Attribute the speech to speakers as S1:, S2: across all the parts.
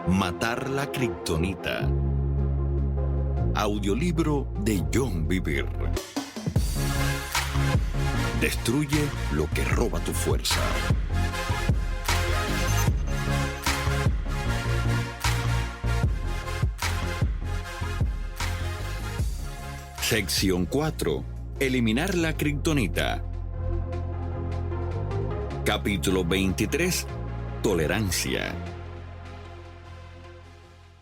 S1: Matar la kriptonita. Audiolibro de John Bevere. Destruye lo que roba tu fuerza. Sección 4. Eliminar la kriptonita. Capítulo 23. Tolerancia.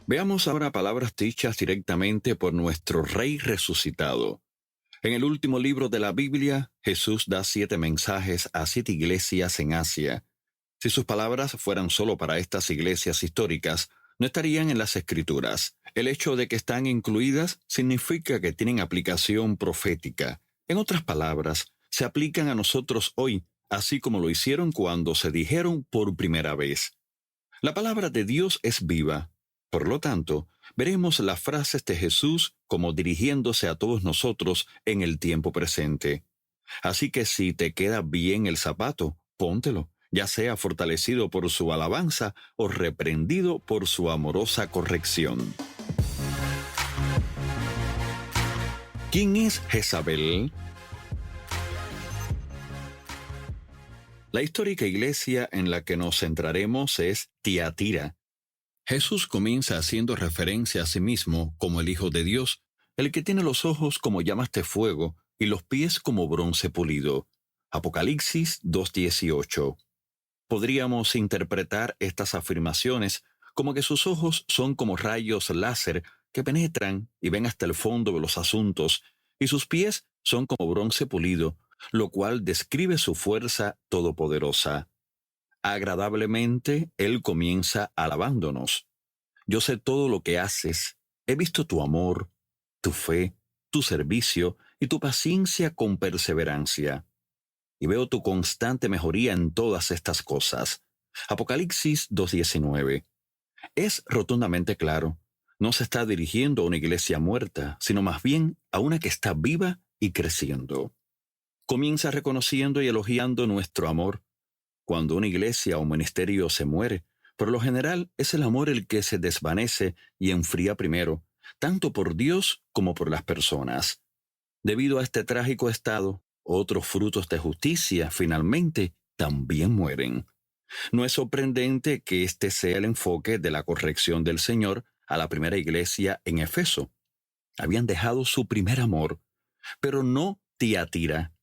S1: Veamos ahora palabras dichas directamente por nuestro Rey resucitado. En el último libro de la Biblia, Jesús da 7 mensajes a 7 iglesias en Asia. Si sus palabras fueran solo para estas iglesias históricas, no estarían en las Escrituras. El hecho de que están incluidas significa que tienen aplicación profética. En otras palabras, se aplican a nosotros hoy, así como lo hicieron cuando se dijeron por primera vez. La palabra de Dios es viva. Por lo tanto, veremos las frases de Jesús como dirigiéndose a todos nosotros en el tiempo presente. Así que si te queda bien el zapato, póntelo, ya sea fortalecido por su alabanza o reprendido por su amorosa corrección. ¿Quién es Jezabel? La histórica iglesia en la que nos centraremos es Tiatira. Jesús comienza haciendo referencia a sí mismo como el Hijo de Dios, el que tiene los ojos como llamas de fuego y los pies como bronce pulido. Apocalipsis 2:18. Podríamos interpretar estas afirmaciones como que sus ojos son como rayos láser que penetran y ven hasta el fondo de los asuntos, y sus pies son como bronce pulido, lo cual describe su fuerza todopoderosa. Agradablemente, Él comienza alabándonos. Yo sé todo lo que haces, he visto tu amor, tu fe, tu servicio y tu paciencia con perseverancia. Y veo tu constante mejoría en todas estas cosas. Apocalipsis 2:19. Es rotundamente claro. No se está dirigiendo a una iglesia muerta, sino más bien a una que está viva y creciendo. Comienza reconociendo y elogiando nuestro amor. Cuando una iglesia o ministerio se muere, por lo general es el amor el que se desvanece y enfría primero, tanto por Dios como por las personas. Debido a este trágico estado, otros frutos de justicia finalmente también mueren. No es sorprendente que este sea el enfoque de la corrección del Señor a la primera iglesia en Efeso. Habían dejado su primer amor, pero no Tiatira.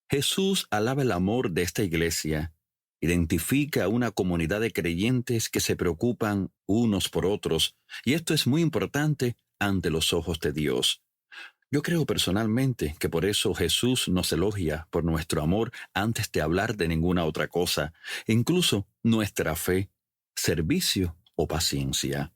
S1: Jesús alaba el amor de esta iglesia. Identifica a una comunidad de creyentes que se preocupan unos por otros, y esto es muy importante ante los ojos de Dios. Yo creo personalmente que por eso Jesús nos elogia por nuestro amor antes de hablar de ninguna otra cosa, incluso nuestra fe, servicio o paciencia.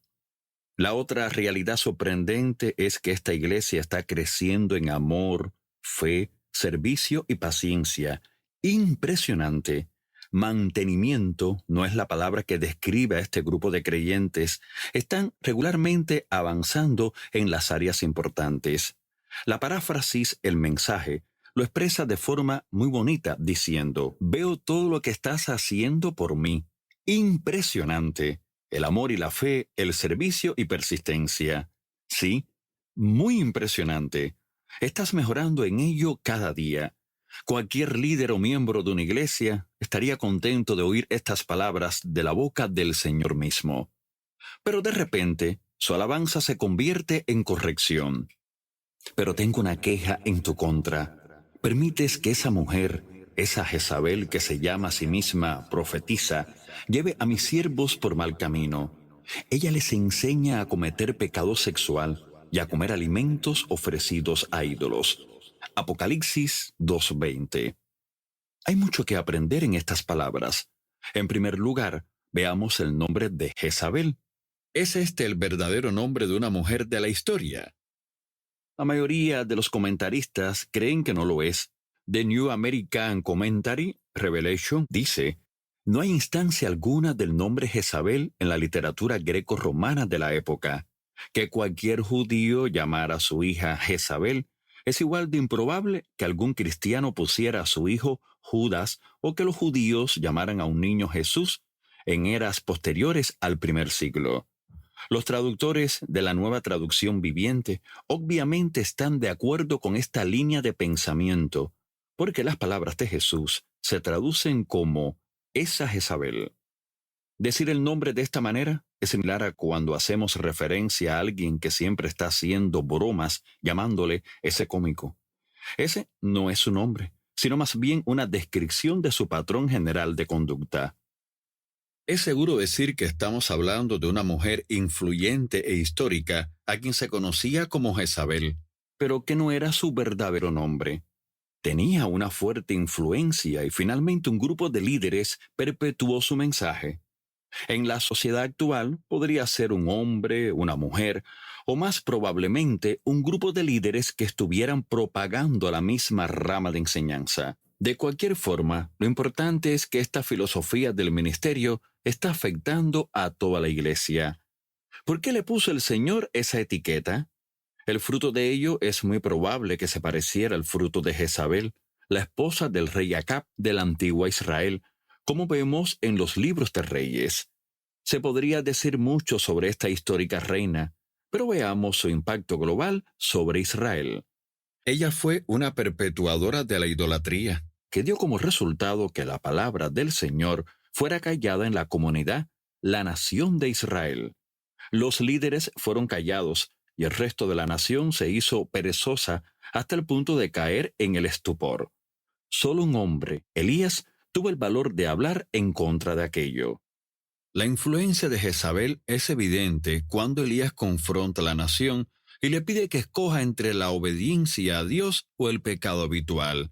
S1: La otra realidad sorprendente es que esta iglesia está creciendo en amor, fe, servicio y paciencia. Impresionante. Mantenimiento no es la palabra que describe a este grupo de creyentes. Están regularmente avanzando en las áreas importantes. La paráfrasis, el mensaje, lo expresa de forma muy bonita diciendo: veo todo lo que estás haciendo por mí. Impresionante. El amor y la fe, el servicio y persistencia. Sí, muy impresionante. Estás mejorando en ello cada día. Cualquier líder o miembro de una iglesia estaría contento de oír estas palabras de la boca del Señor mismo. Pero de repente, su alabanza se convierte en corrección. Pero tengo una queja en tu contra. Permites que esa mujer, esa Jezabel que se llama a sí misma profetisa, lleve a mis siervos por mal camino. Ella les enseña a cometer pecado sexual y a comer alimentos ofrecidos a ídolos. Apocalipsis 2:20. Hay mucho que aprender en estas palabras. En primer lugar, veamos el nombre de Jezabel. ¿Es este el verdadero nombre de una mujer de la historia? La mayoría de los comentaristas creen que no lo es. The New American Commentary, Revelation, dice: no hay instancia alguna del nombre Jezabel en la literatura greco-romana de la época. Que cualquier judío llamara a su hija Jezabel es igual de improbable que algún cristiano pusiera a su hijo Judas o que los judíos llamaran a un niño Jesús en eras posteriores al primer siglo. Los traductores de la Nueva Traducción Viviente obviamente están de acuerdo con esta línea de pensamiento, porque las palabras de Jesús se traducen como esa Jezabel. Decir el nombre de esta manera es similar a cuando hacemos referencia a alguien que siempre está haciendo bromas llamándole ese cómico. Ese no es su nombre, sino más bien una descripción de su patrón general de conducta. Es seguro decir que estamos hablando de una mujer influyente e histórica a quien se conocía como Jezabel, pero que no era su verdadero nombre. Tenía una fuerte influencia y finalmente un grupo de líderes perpetuó su mensaje. En la sociedad actual podría ser un hombre, una mujer, o más probablemente un grupo de líderes que estuvieran propagando la misma rama de enseñanza. De cualquier forma, lo importante es que esta filosofía del ministerio está afectando a toda la iglesia. ¿Por qué le puso el Señor esa etiqueta? El fruto de ello es muy probable que se pareciera al fruto de Jezabel, la esposa del rey Acab de la antigua Israel, como vemos en los libros de Reyes. Se podría decir mucho sobre esta histórica reina, pero veamos su impacto global sobre Israel. Ella fue una perpetuadora de la idolatría, que dio como resultado que la palabra del Señor fuera callada en la comunidad, la nación de Israel. Los líderes fueron callados y el resto de la nación se hizo perezosa hasta el punto de caer en el estupor. Solo un hombre, Elías, tuvo el valor de hablar en contra de aquello. La influencia de Jezabel es evidente cuando Elías confronta a la nación y le pide que escoja entre la obediencia a Dios o el pecado habitual.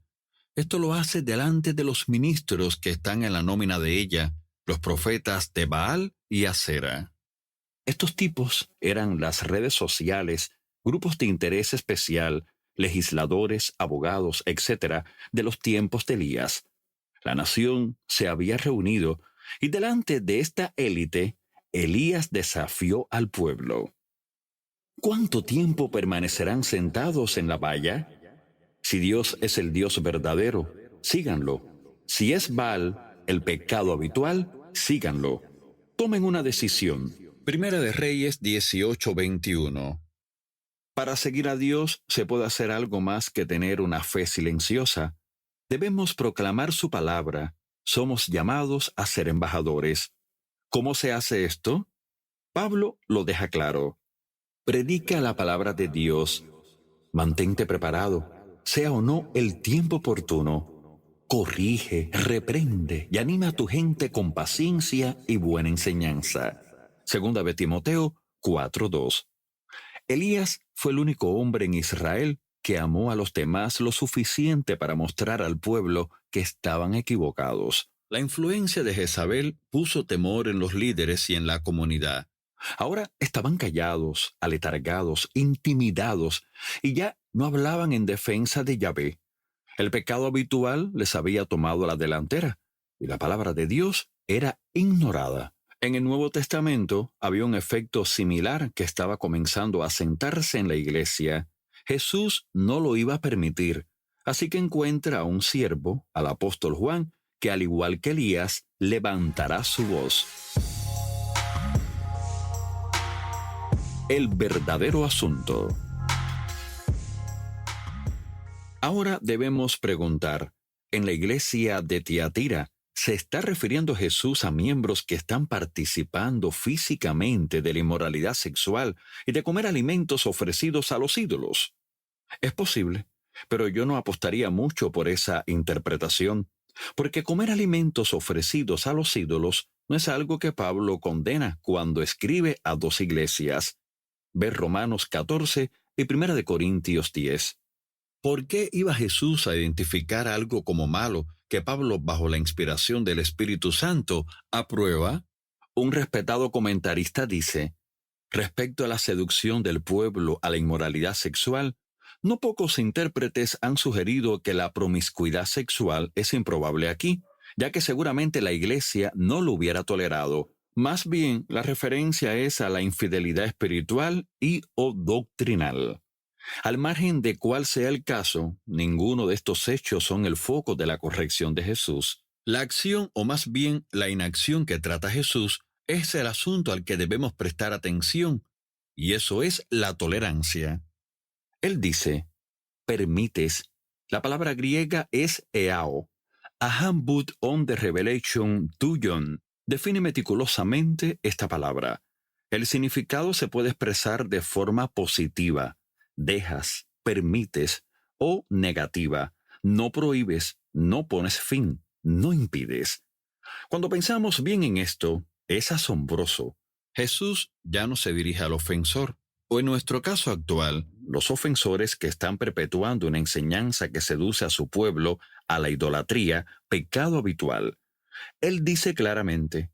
S1: Esto lo hace delante de los ministros que están en la nómina de ella, los profetas de Baal y Acera. Estos tipos eran las redes sociales, grupos de interés especial, legisladores, abogados, etc., de los tiempos de Elías. La nación se había reunido y delante de esta élite, Elías desafió al pueblo. ¿Cuánto tiempo permanecerán sentados en la valla? Si Dios es el Dios verdadero, síganlo. Si es Baal, el pecado habitual, síganlo. Tomen una decisión. Primera de Reyes 18:21. Para seguir a Dios se puede hacer algo más que tener una fe silenciosa. Debemos proclamar su palabra. Somos llamados a ser embajadores. ¿Cómo se hace esto? Pablo lo deja claro. Predica la palabra de Dios. Mantente preparado, sea o no el tiempo oportuno. Corrige, reprende y anima a tu gente con paciencia y buena enseñanza. Segunda de Timoteo 4:2. Elías fue el único hombre en Israel que amó a los demás lo suficiente para mostrar al pueblo que estaban equivocados. La influencia de Jezabel puso temor en los líderes y en la comunidad. Ahora estaban callados, aletargados, intimidados, y ya no hablaban en defensa de Yahvé. El pecado habitual les había tomado la delantera, y la palabra de Dios era ignorada. En el Nuevo Testamento había un efecto similar que estaba comenzando a sentarse en la iglesia. Jesús no lo iba a permitir, así que encuentra a un siervo, al apóstol Juan, que al igual que Elías, levantará su voz. El verdadero asunto. Ahora debemos preguntar, en la iglesia de Tiatira, ¿se está refiriendo Jesús a miembros que están participando físicamente de la inmoralidad sexual y de comer alimentos ofrecidos a los ídolos? Es posible, pero yo no apostaría mucho por esa interpretación, porque comer alimentos ofrecidos a los ídolos no es algo que Pablo condena cuando escribe a dos iglesias. Ver Romanos 14 y 1 Corintios 10. ¿Por qué iba Jesús a identificar algo como malo que Pablo, bajo la inspiración del Espíritu Santo, aprueba? Un respetado comentarista dice, respecto a la seducción del pueblo a la inmoralidad sexual, no pocos intérpretes han sugerido que la promiscuidad sexual es improbable aquí, ya que seguramente la iglesia no lo hubiera tolerado. Más bien, la referencia es a la infidelidad espiritual y o doctrinal. Al margen de cuál sea el caso, ninguno de estos hechos son el foco de la corrección de Jesús. La acción, o más bien la inacción que trata Jesús, Es el asunto al que debemos prestar atención, y eso es la tolerancia. Él dice, permites. La palabra griega es eao. A Handbook on the Revelation Tuyon define meticulosamente esta palabra. El significado se puede expresar de forma positiva, dejas, permites, o negativa, no prohíbes, no pones fin, no impides. Cuando pensamos bien en esto, es asombroso. Jesús ya no se dirige al ofensor, o en nuestro caso actual, los ofensores que están perpetuando una enseñanza que seduce a su pueblo a la idolatría, pecado habitual. Él dice claramente,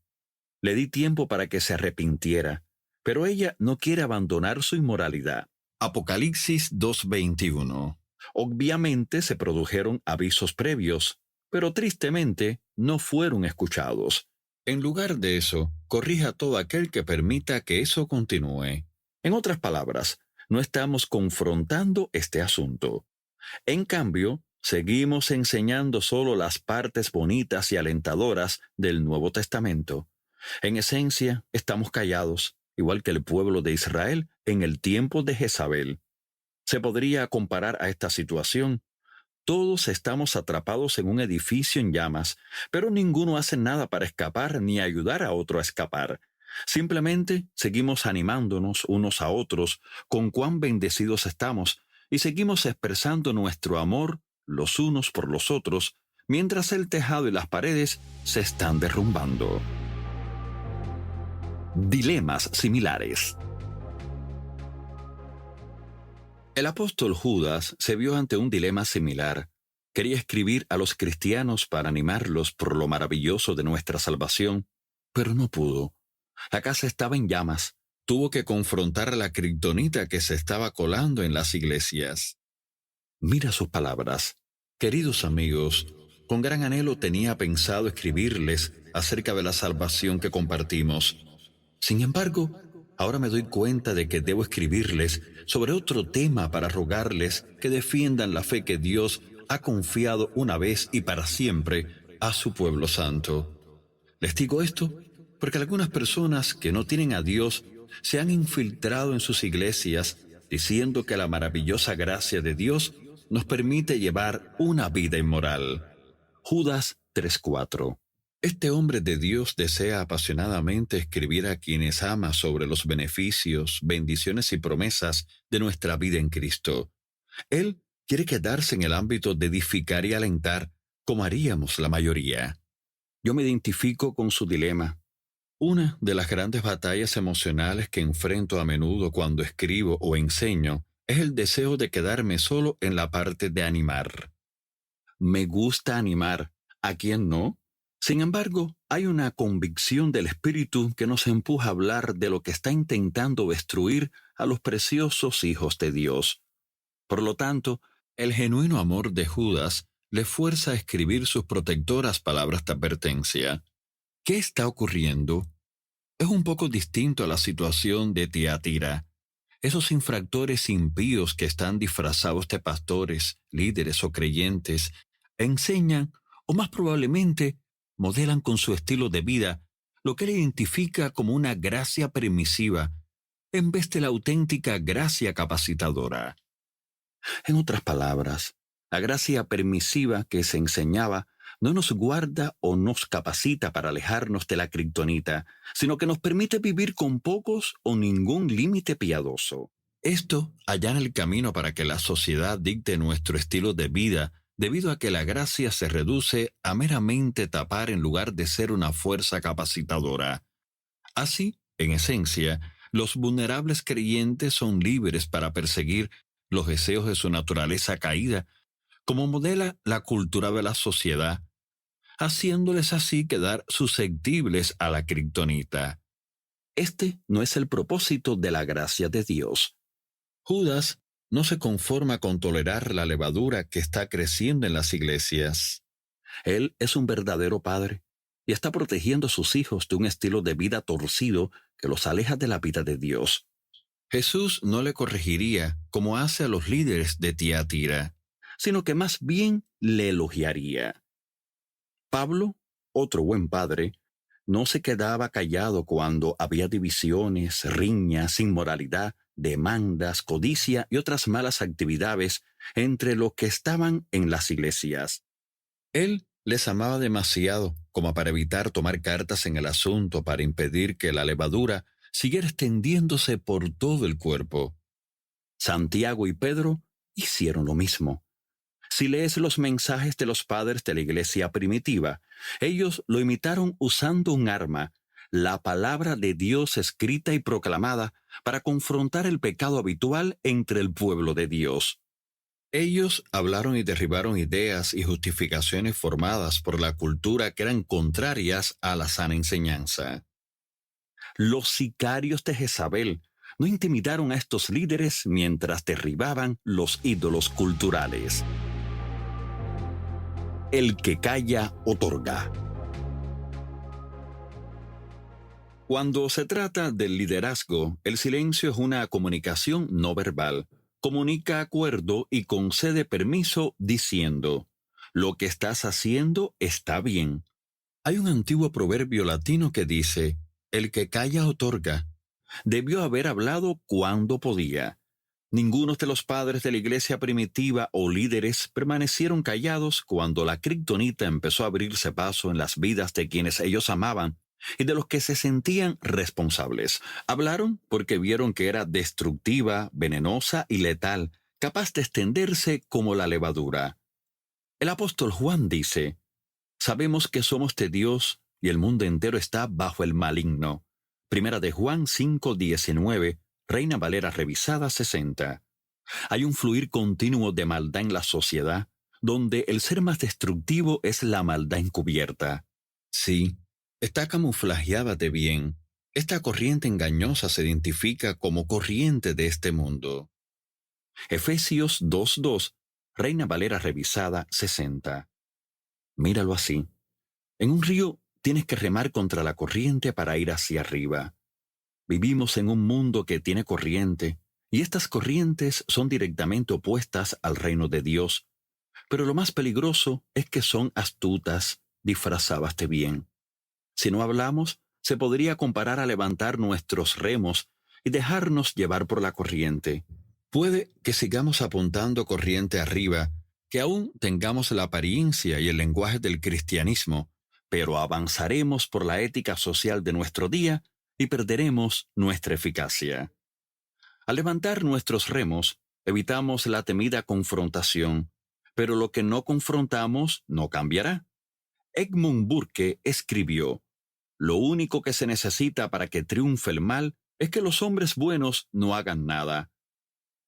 S1: le di tiempo para que se arrepintiera, pero ella no quiere abandonar su inmoralidad. Apocalipsis 2:21. Obviamente se produjeron avisos previos, pero tristemente no fueron escuchados. En lugar de eso, corrija a todo aquel que permita que eso continúe. En otras palabras, no estamos confrontando este asunto. En cambio, seguimos enseñando solo las partes bonitas y alentadoras del Nuevo Testamento. En esencia, estamos callados, igual que el pueblo de Israel en el tiempo de Jezabel. Se podría comparar a esta situación. Todos estamos atrapados en un edificio en llamas, pero ninguno hace nada para escapar ni ayudar a otro a escapar. Simplemente seguimos animándonos unos a otros con cuán bendecidos estamos y seguimos expresando nuestro amor los unos por los otros, mientras el tejado y las paredes se están derrumbando. Dilemas similares. El apóstol Judas se vio ante un dilema similar. Quería escribir a los cristianos para animarlos por lo maravilloso de nuestra salvación, pero no pudo. La casa estaba en llamas. Tuvo que confrontar a la kriptonita que se estaba colando en las iglesias. Mira sus palabras. Queridos amigos, con gran anhelo tenía pensado escribirles acerca de la salvación que compartimos. Sin embargo, ahora me doy cuenta de que debo escribirles sobre otro tema para rogarles que defiendan la fe que Dios ha confiado una vez y para siempre a su pueblo santo. Les digo esto porque algunas personas que no tienen a Dios se han infiltrado en sus iglesias diciendo que la maravillosa gracia de Dios nos permite llevar una vida inmoral. Judas 3:4. Este hombre de Dios desea apasionadamente escribir a quienes ama sobre los beneficios, bendiciones y promesas de nuestra vida en Cristo. Él quiere quedarse en el ámbito de edificar y alentar, como haríamos la mayoría. Yo me identifico con su dilema. Una de las grandes batallas emocionales que enfrento a menudo cuando escribo o enseño es el deseo de quedarme solo en la parte de animar. Me gusta animar. ¿A quién no? Sin embargo, hay una convicción del Espíritu que nos empuja a hablar de lo que está intentando destruir a los preciosos hijos de Dios. Por lo tanto, el genuino amor de Judas le fuerza a escribir sus protectoras palabras de advertencia. ¿Qué está ocurriendo? Es un poco distinto a la situación de Tiatira. Esos infractores impíos que están disfrazados de pastores, líderes o creyentes, enseñan, o más probablemente, modelan con su estilo de vida lo que él identifica como una gracia permisiva, en vez de la auténtica gracia capacitadora. En otras palabras, la gracia permisiva que se enseñaba no nos guarda o nos capacita para alejarnos de la kriptonita, sino que nos permite vivir con pocos o ningún límite piadoso. Esto allana el camino para que la sociedad dicte nuestro estilo de vida, debido a que la gracia se reduce a meramente tapar en lugar de ser una fuerza capacitadora. Así, en esencia, los vulnerables creyentes son libres para perseguir los deseos de su naturaleza caída, como modela la cultura de la sociedad, haciéndoles así quedar susceptibles a la kriptonita. Este no es el propósito de la gracia de Dios. Judas no se conforma con tolerar la levadura que está creciendo en las iglesias. Él es un verdadero padre y está protegiendo a sus hijos de un estilo de vida torcido que los aleja de la vida de Dios. Jesús no le corregiría como hace a los líderes de Tiatira, sino que más bien le elogiaría. Pablo, otro buen padre, no se quedaba callado cuando había divisiones, riñas, inmoralidad, demandas, codicia y otras malas actividades entre los que estaban en las iglesias. Él les amaba demasiado como para evitar tomar cartas en el asunto para impedir que la levadura siguiera extendiéndose por todo el cuerpo. Santiago y Pedro hicieron lo mismo. Si lees los mensajes de los padres de la iglesia primitiva, ellos lo imitaron usando un arma, la palabra de Dios escrita y proclamada, para confrontar el pecado habitual entre el pueblo de Dios. Ellos hablaron y derribaron ideas y justificaciones formadas por la cultura que eran contrarias a la sana enseñanza. Los sicarios de Jezabel no intimidaron a estos líderes mientras derribaban los ídolos culturales. El que calla, otorga. Cuando se trata del liderazgo, el silencio es una comunicación no verbal. Comunica acuerdo y concede permiso diciendo: lo que estás haciendo está bien. Hay un antiguo proverbio latino que dice: el que calla otorga. Debió haber hablado cuando podía. Ninguno de los padres de la iglesia primitiva o líderes permanecieron callados cuando la kriptonita empezó a abrirse paso en las vidas de quienes ellos amaban y de los que se sentían responsables. Hablaron porque vieron que era destructiva, venenosa y letal, capaz de extenderse como la levadura. El apóstol Juan dice: sabemos que somos de Dios y el mundo entero está bajo el maligno. Primera de Juan 5:19, Reina Valera revisada 60. Hay un fluir continuo de maldad en la sociedad, donde el ser más destructivo es la maldad encubierta. Sí, está camuflajeada de bien. Esta corriente engañosa se identifica como corriente de este mundo. Efesios 2:2, Reina Valera revisada 60. Míralo así. En un río tienes que remar contra la corriente para ir hacia arriba. Vivimos en un mundo que tiene corriente, y estas corrientes son directamente opuestas al reino de Dios. Pero lo más peligroso es que son astutas, disfrazadas de bien. Si no hablamos, se podría comparar a levantar nuestros remos y dejarnos llevar por la corriente. Puede que sigamos apuntando corriente arriba, que aún tengamos la apariencia y el lenguaje del cristianismo, pero avanzaremos por la ética social de nuestro día y perderemos nuestra eficacia. Al levantar nuestros remos, evitamos la temida confrontación, pero lo que no confrontamos no cambiará. Edmund Burke escribió: lo único que se necesita para que triunfe el mal es que los hombres buenos no hagan nada.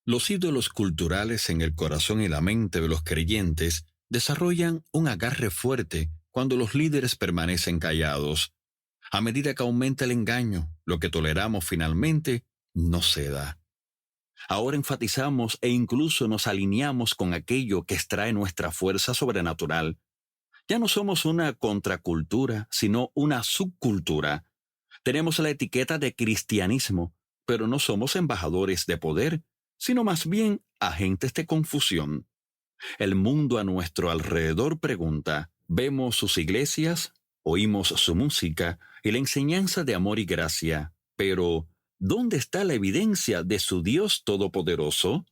S1: Los ídolos culturales en el corazón y la mente de los creyentes desarrollan un agarre fuerte cuando los líderes permanecen callados. A medida que aumenta el engaño, lo que toleramos finalmente no ceda. Ahora enfatizamos e incluso nos alineamos con aquello que extrae nuestra fuerza sobrenatural. Ya no somos una contracultura, sino una subcultura. Tenemos la etiqueta de cristianismo, pero no somos embajadores de poder, sino más bien agentes de confusión. El mundo a nuestro alrededor pregunta: vemos sus iglesias, oímos su música y la enseñanza de amor y gracia, pero ¿dónde está la evidencia de su Dios todopoderoso?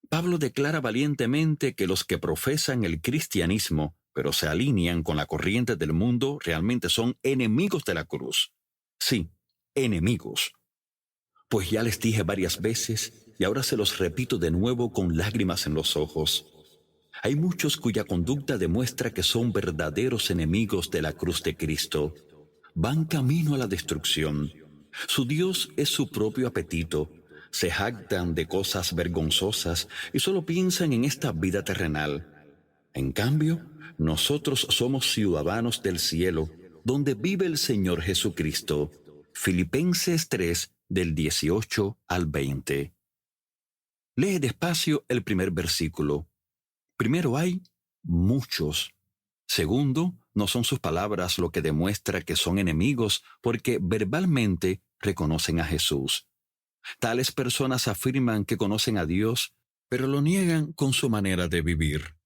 S1: Pablo declara valientemente que los que profesan el cristianismo, pero se alinean con la corriente del mundo, realmente son enemigos de la cruz. Sí, enemigos. Pues ya les dije varias veces, y ahora se los repito de nuevo con lágrimas en los ojos. Hay muchos cuya conducta demuestra que son verdaderos enemigos de la cruz de Cristo. Van camino a la destrucción. Su Dios es su propio apetito. Se jactan de cosas vergonzosas y solo piensan en esta vida terrenal. En cambio, nosotros somos ciudadanos del cielo, donde vive el Señor Jesucristo. Filipenses 3, del 18 al 20. Lee despacio el primer versículo. Primero, hay muchos. Segundo, no son sus palabras lo que demuestra que son enemigos, porque verbalmente reconocen a Jesús. Tales personas afirman que conocen a Dios, pero lo niegan con su manera de vivir.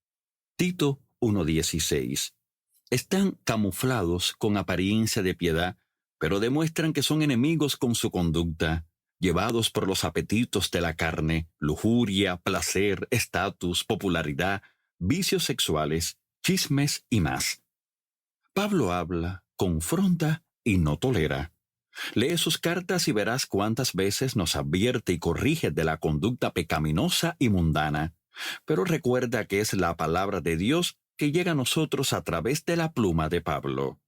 S1: Tito 1:16. Están camuflados con apariencia de piedad, pero demuestran que son enemigos con su conducta, llevados por los apetitos de la carne, lujuria, placer, estatus, popularidad, vicios sexuales, chismes y más. Pablo habla, confronta y no tolera. Lee sus cartas y verás cuántas veces nos advierte y corrige de la conducta pecaminosa y mundana. Pero recuerda que es la palabra de Dios que llega a nosotros a través de la pluma de Pablo.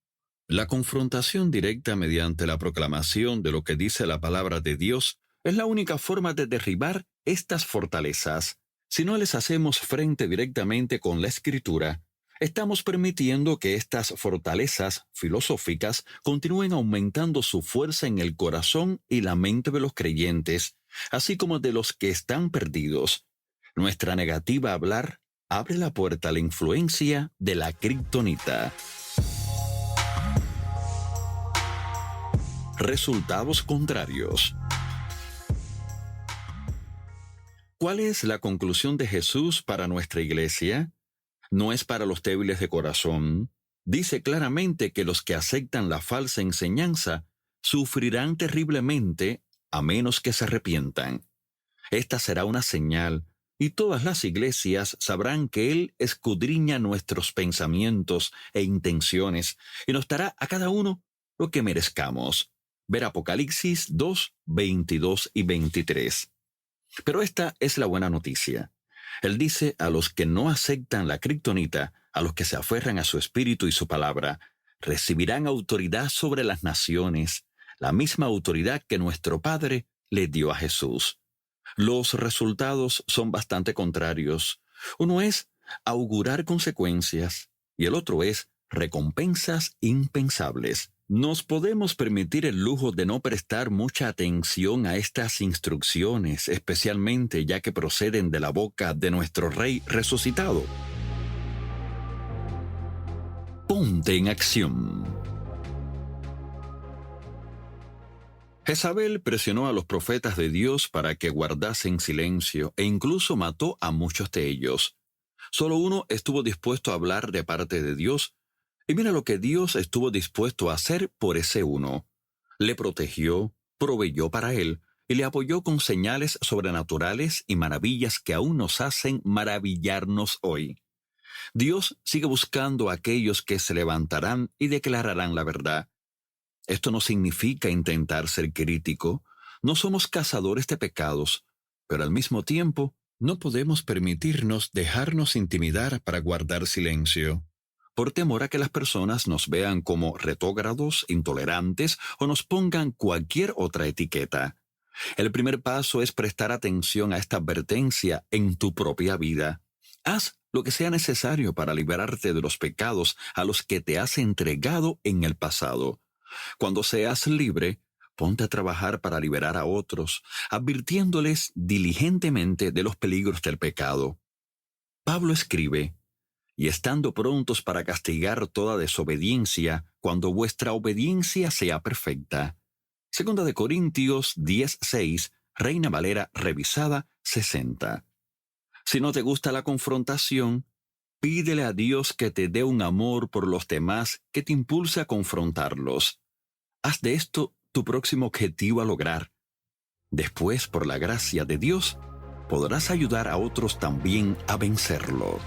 S1: La confrontación directa mediante la proclamación de lo que dice la palabra de Dios es la única forma de derribar estas fortalezas. Si no les hacemos frente directamente con la Escritura, estamos permitiendo que estas fortalezas filosóficas continúen aumentando su fuerza en el corazón y la mente de los creyentes, así como de los que están perdidos. Nuestra negativa a hablar abre la puerta a la influencia de la kriptonita. Resultados contrarios. ¿Cuál es la conclusión de Jesús para nuestra iglesia? No es para los débiles de corazón. Dice claramente que los que aceptan la falsa enseñanza sufrirán terriblemente a menos que se arrepientan. Esta será una señal, y todas las iglesias sabrán que Él escudriña nuestros pensamientos e intenciones y nos dará a cada uno lo que merezcamos. Ver Apocalipsis 2, 22 y 23. Pero esta es la buena noticia. Él dice a los que no aceptan la kriptonita, a los que se aferran a su espíritu y su palabra, recibirán autoridad sobre las naciones, la misma autoridad que nuestro Padre le dio a Jesús. Los resultados son bastante contrarios. Uno es augurar consecuencias y el otro es recompensas impensables. Nos podemos permitir el lujo de no prestar mucha atención a estas instrucciones, especialmente ya que proceden de la boca de nuestro Rey resucitado. Ponte en acción. Jezabel presionó a los profetas de Dios para que guardasen silencio e incluso mató a muchos de ellos. Solo uno estuvo dispuesto a hablar de parte de Dios, y mira lo que Dios estuvo dispuesto a hacer por ese uno. Le protegió, proveyó para él y le apoyó con señales sobrenaturales y maravillas que aún nos hacen maravillarnos hoy. Dios sigue buscando a aquellos que se levantarán y declararán la verdad. Esto no significa intentar ser crítico. No somos cazadores de pecados, pero al mismo tiempo no podemos permitirnos dejarnos intimidar para guardar silencio, por temor a que las personas nos vean como retógrados, intolerantes o nos pongan cualquier otra etiqueta. El primer paso es prestar atención a esta advertencia en tu propia vida. Haz lo que sea necesario para liberarte de los pecados a los que te has entregado en el pasado. Cuando seas libre, ponte a trabajar para liberar a otros, advirtiéndoles diligentemente de los peligros del pecado. Pablo escribe: y estando prontos para castigar toda desobediencia, cuando vuestra obediencia sea perfecta. 2 Corintios 10:6, Reina Valera revisada 60. Si no te gusta la confrontación, pídele a Dios que te dé un amor por los demás que te impulse a confrontarlos. Haz de esto tu próximo objetivo a lograr. Después, por la gracia de Dios, podrás ayudar a otros también a vencerlo.